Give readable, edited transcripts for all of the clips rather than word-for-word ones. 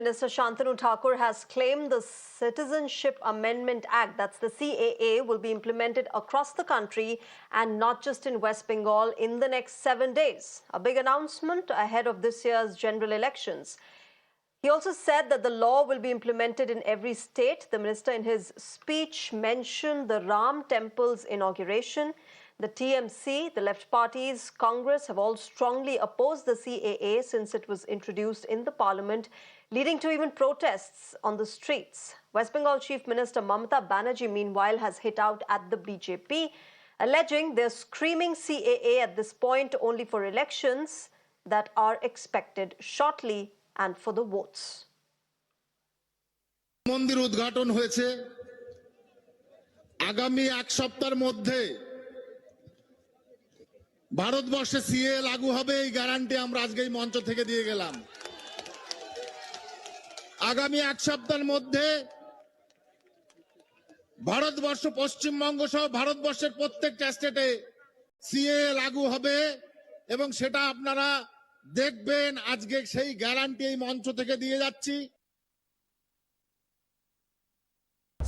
Minister Shantanu Thakur has claimed the Citizenship Amendment Act, that's the CAA, will be implemented across the country and not just in West Bengal in the next 7 days. A big announcement ahead of this year's general elections. He also said that the law will be implemented in every state. The minister in his speech mentioned the Ram Temple's inauguration. The TMC, the left parties, Congress have all strongly opposed the CAA since it was introduced in the parliament, leading to even protests on the streets. West Bengal Chief Minister Mamata Banerjee, meanwhile, has hit out at the BJP, alleging they're screaming CAA at this point only for elections that are expected shortly and for the votes. মন্দির উদ্ঘাটন হয়েছে আগামী এক সপ্তাহের মধ্যে ভারতবর্ষে CA লাগু হবে এই গ্যারান্টি আমরা আজকে এই মঞ্চ থেকে দিয়ে গেলাম আগামী এক সপ্তাহের মধ্যে ভারতবর্ষ পশ্চিমবঙ্গ সহ ভারতবর্ষের প্রত্যেকটা স্টেটে সিএ লাগু হবে এবং সেটা আপনারা দেখবেন আজকে সেই গ্যারান্টি এই মঞ্চ থেকে দিয়ে যাচ্ছি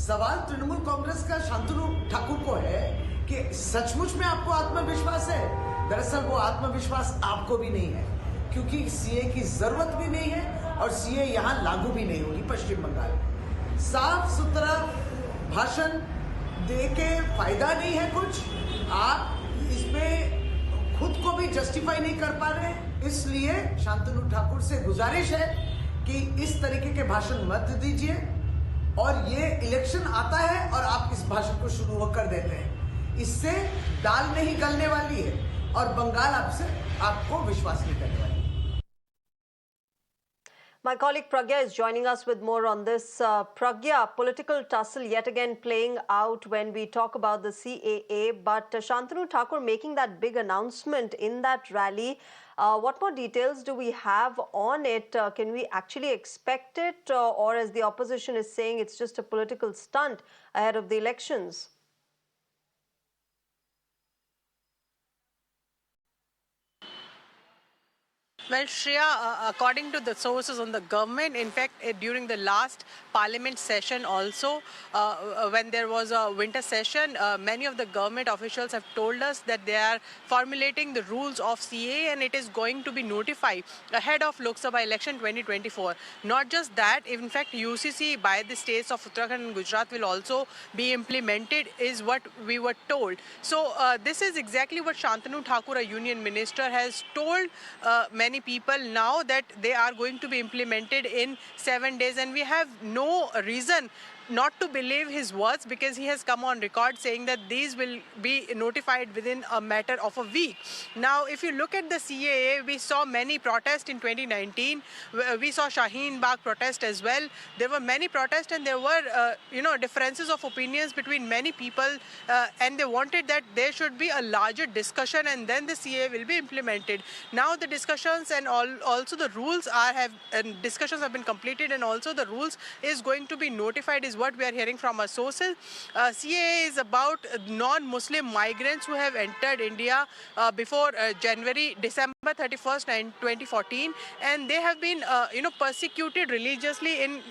सवाल तृणमूल कांग्रेस का शांतनु ठाकुर को है कि सचमुच में आपको आत्मविश्वास है। दरअसल वो आत्मविश्वास आपको भी नहीं है क्योंकि सीए की जरूरत भी नहीं है और सीए यहाँ लागू भी नहीं होगी पश्चिम बंगाल में। साफ सुथरा भाषण दे के फायदा नहीं है कुछ, आप इसमें खुद को भी जस्टिफाई नहीं कर पा रहे। इसलिए शांतनु ठाकुर से गुजारिश है कि इस तरीके के भाषण मत दीजिए और ये इलेक्शन आता है और आप इस भाषण को शुरू कर देते हैं। इससे दाल नहीं गलने वाली है और बंगाल आपको विश्वास नहीं करने वाली है। My colleague Pragya is joining us with more on this. Pragya, political tussle yet again playing out when we talk about the CAA, but Shantanu Thakur making that big announcement in that rally. What more details do we have on it? Can we actually expect it, or as the opposition is saying, it's just a political stunt ahead of the elections? Well, Shreya, according to the sources on the government, in fact, during the last parliament session also, when there was a winter session, many of the government officials have told us that they are formulating the rules of CAA and it is going to be notified ahead of Lok Sabha election 2024. Not just that, in fact, UCC by the states of Uttarakhand and Gujarat will also be implemented is what we were told. So this is exactly what Shantanu Thakur, a union minister, has told many people now that they are going to be implemented in 7 days, and we have no reason not to believe his words because he has come on record saying that these will be notified within a matter of a week. Now, if you look at the CAA, we saw many protests in 2019. We saw Shaheen Bagh protest as well. There were many protests and there were, differences of opinions between many people and they wanted that there should be a larger discussion and then the CAA will be implemented. Now the discussions and also the rules discussions have been completed and also the rules is going to be notified is what we are hearing from our sources. CAA is about non-Muslim migrants who have entered India before December 31st, 2014, and they have been, persecuted religiously in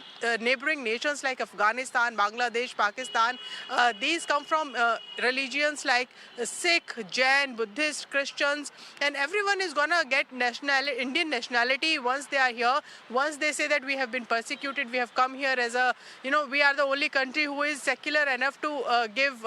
neighboring nations like Afghanistan, Bangladesh, Pakistan. These come from religions like Sikh, Jain, Buddhist, Christians, and everyone is gonna get Indian nationality once they are here. Once they say that we have been persecuted, we have come here as we are the only country who is secular enough to give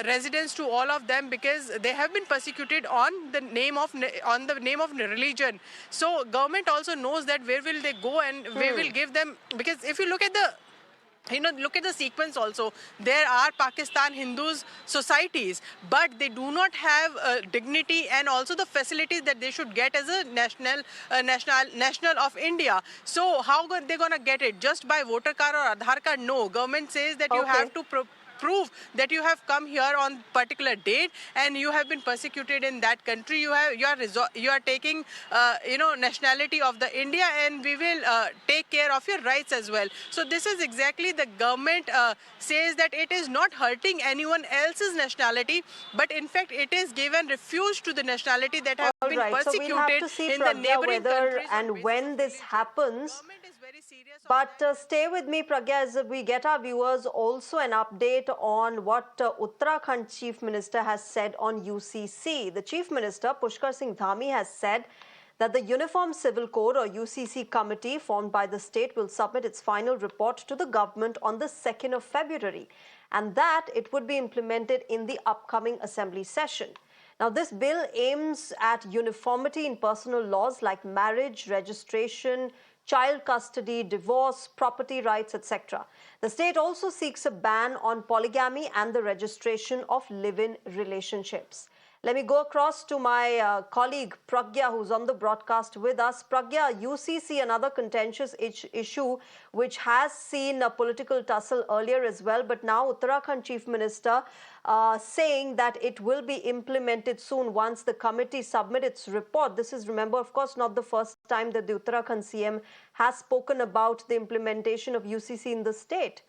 residence to all of them because they have been persecuted on the name of religion. So government also knows that where will they go and we will give them, because if you look at the sequence also, there are Pakistan Hindus societies, but they do not have dignity and also the facilities that they should get as a national of India. So how are they going to get it? Just by voter card or Aadhaar card? No. Government says that you have to prove that you have come here on particular date and you have been persecuted in that country. You are taking nationality of the India and we will take care of your rights as well. So this is exactly the government says that it is not hurting anyone else's nationality, but in fact it is given refuge to the nationality that have been persecuted so we'll have to see, in the neighboring whether countries and when this happens. serious. But stay with me, Pragya, as we get our viewers also an update on what Uttarakhand Chief Minister has said on UCC. The Chief Minister, Pushkar Singh Dhami, has said that the Uniform Civil Code or UCC committee formed by the state will submit its final report to the government on the 2nd of February, and that it would be implemented in the upcoming assembly session. Now, this bill aims at uniformity in personal laws like marriage, registration, child custody, divorce, property rights, etc. The state also seeks a ban on polygamy and the registration of live-in relationships. Let me go across to my colleague Pragya, who's on the broadcast with us. Pragya, UCC, another contentious issue which has seen a political tussle earlier as well, but now Uttarakhand Chief Minister saying that it will be implemented soon once the committee submit its report. This is, remember, of course, not the first time that the Uttarakhand CM has spoken about the implementation of UCC in the state.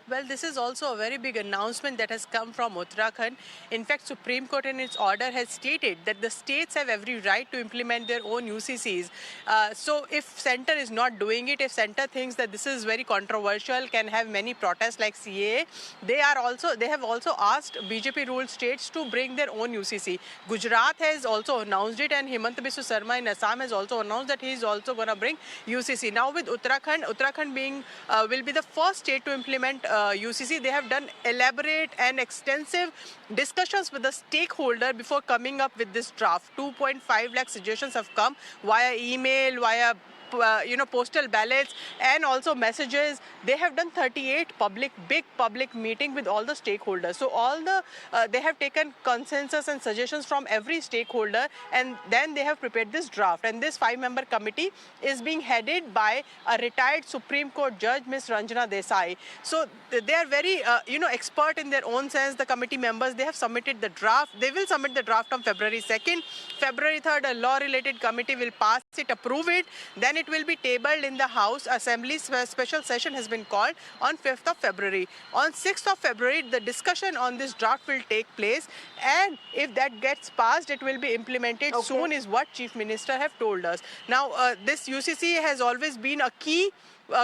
Well, this is also a very big announcement that has come from Uttarakhand. In fact, Supreme Court in its order has stated that the states have every right to implement their own UCCs. So if center is not doing it, if center thinks that this is very controversial, can have many protests like CAA, they have also asked BJP ruled states to bring their own UCC. Gujarat has also announced it, and Himanta Biswa Sarma in Assam has also announced that he is also going to bring UCC. Now with Uttarakhand being will be the first state to implement UCC. They have done elaborate and extensive discussions with the stakeholder before coming up with this draft. 2.5 lakh suggestions have come via email, via postal ballots and also messages. They have done 38 big public meeting with all the stakeholders. So they have taken consensus and suggestions from every stakeholder, and then they have prepared this draft. And this 5-member committee is being headed by a retired Supreme Court judge, Ms. Ranjana Desai. So they are very expert in their own sense. The committee members, they have submitted the draft. They will submit the draft on February 2nd. February 3rd, a law-related committee will pass it, approve it. Then it will be tabled in the House Assembly. Special session has been called on 5th of February. On 6th of February, the discussion on this draft will take place. And if that gets passed, it will be implemented soon, is what Chief Minister have told us. Now, this UCC has always been a key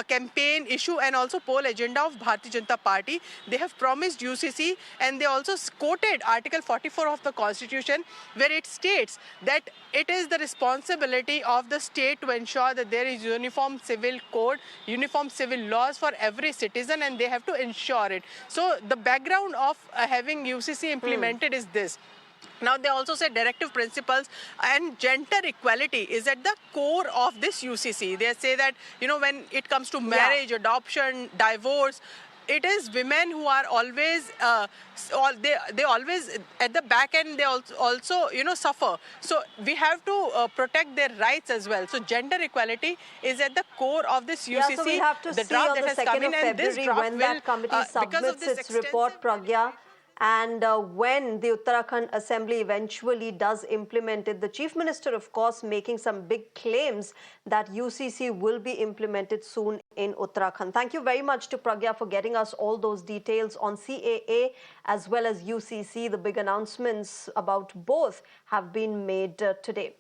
campaign issue and also poll agenda of Bharatiya Janata Party. They have promised UCC, and they also quoted Article 44 of the Constitution, where it states that it is the responsibility of the state to ensure that there is uniform civil code, uniform civil laws for every citizen, and they have to ensure it. So the background of having UCC implemented is this. Now, they also say directive principles and gender equality is at the core of this UCC. They say that, when it comes to marriage, adoption, divorce, it is women who are always, they always at the back end, they also suffer. So we have to protect their rights as well. So gender equality is at the core of this UCC. Yeah, so we'll have to see on the 2nd of February when that committee submits its report, Pragya. And when the Uttarakhand Assembly eventually does implement it, the Chief Minister, of course, making some big claims that UCC will be implemented soon in Uttarakhand. Thank you very much to Pragya for getting us all those details on CAA as well as UCC. The big announcements about both have been made today.